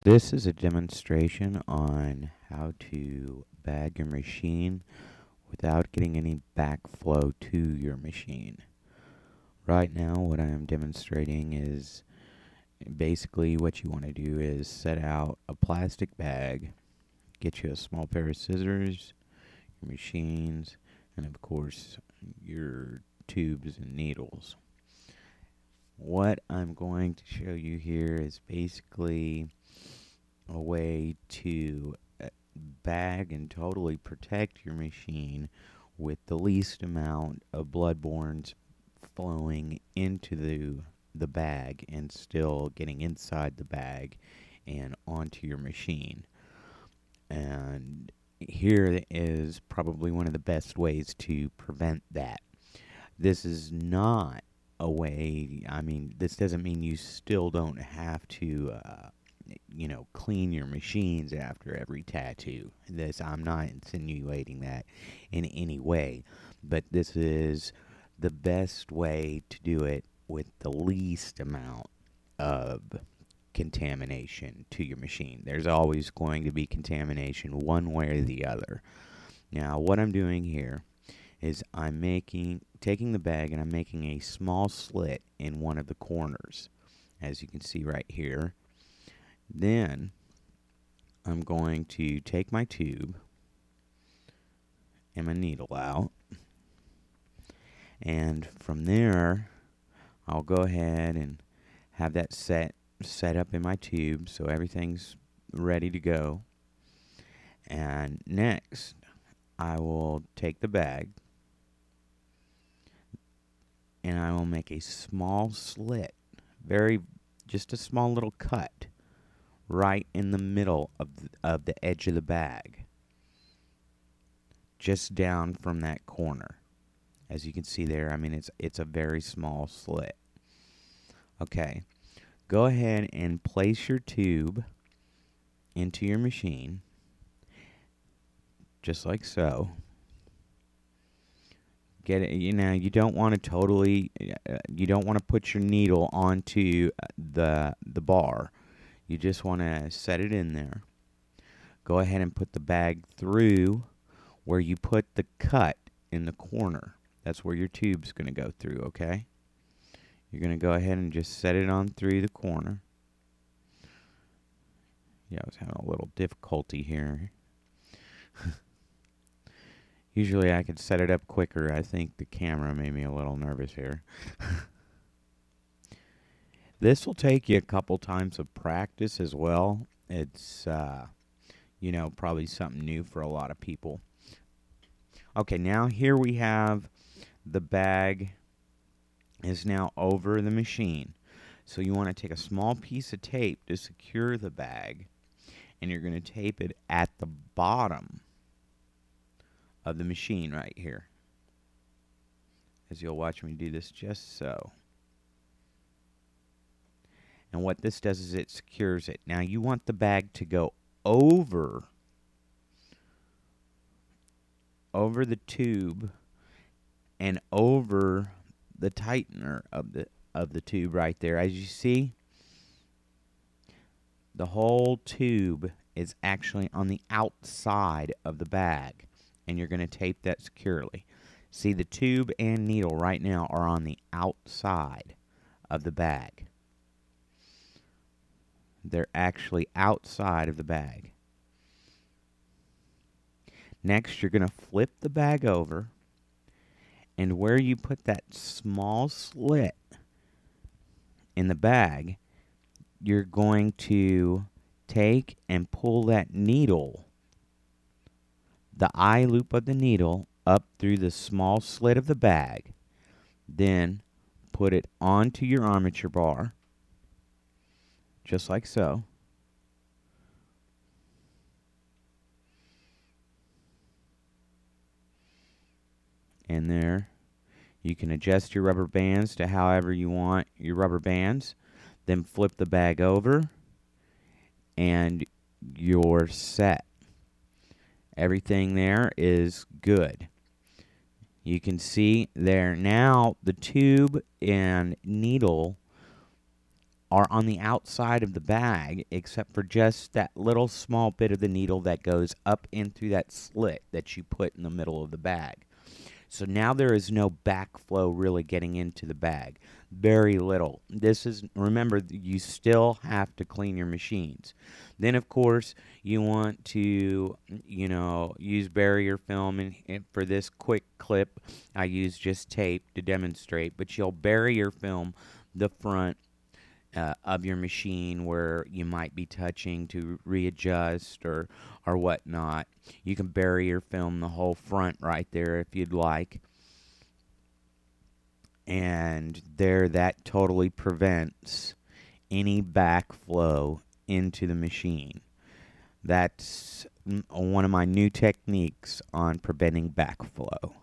This is a demonstration on how to bag your machine without getting any backflow to your machine. Right now what I am demonstrating is basically what you want to do is set out a plastic bag, get you a small pair of scissors, your machines, and of course your tubes and needles. What I'm going to show you here is basically a way to bag and totally protect your machine with the least amount of bloodbornes flowing into the bag and still getting inside the bag and onto your machine. And here is probably one of the best ways to prevent that. This is not a way, this doesn't mean you still don't have to clean your machines after every tattoo. I'm not insinuating that in any way, but this is the best way to do it with the least amount of contamination to your machine. There's always going to be contamination one way or the other. Now, what I'm doing here is I'm taking the bag and I'm making a small slit in one of the corners, as you can see right here. Then I'm going to take my tube and my needle out, and from there I'll go ahead and have that set up in my tube so everything's ready to go. And next I will take the bag and I will make a small slit, just a small little cut right in the middle of the edge of the bag, just down from that corner. As you can see there, it's a very small slit. Okay, go ahead and place your tube into your machine, just like so. Get it, you don't want to put your needle onto the bar. You just want to set it in there. Go ahead and put the bag through where you put the cut in the corner. That's where your tube's going to go through, okay? You're going to go ahead and just set it on through the corner. Yeah, I was having a little difficulty here. Usually I could set it up quicker. I think the camera made me a little nervous here. This will take you a couple times of practice as well. It's, probably something new for a lot of people. Okay, now here we have the bag is now over the machine. So you want to take a small piece of tape to secure the bag, and you're going to tape it at the bottom of the machine right here. As you'll watch me do this just so. And what this does is it secures it. Now you want the bag to go over the tube and over the tightener of the tube right there. As you see, the whole tube is actually on the outside of the bag, and you're going to tape that securely. See, the tube and needle right now are on the outside of the bag. They're actually outside of the bag. Next, you're going to flip the bag over, and where you put that small slit in the bag, you're going to take and pull that needle, the eye loop of the needle, up through the small slit of the bag. Then put it onto your armature bar, just like so. And there, you can adjust your rubber bands to however you want your rubber bands. Then flip the bag over, and you're set. Everything there is good. You can see there now the tube and needle are on the outside of the bag, except for just that little small bit of the needle that goes up into that slit that you put in the middle of the bag. So now there is no backflow really getting into the bag. Very little. Remember, you still have to clean your machines. Then, of course, you want to, use barrier film. And for this quick clip, I use just tape to demonstrate. But you'll barrier film the front of your machine where you might be touching to readjust or whatnot. You can barrier film the whole front right there if you'd like. And that totally prevents any backflow into the machine. That's one of my new techniques on preventing backflow.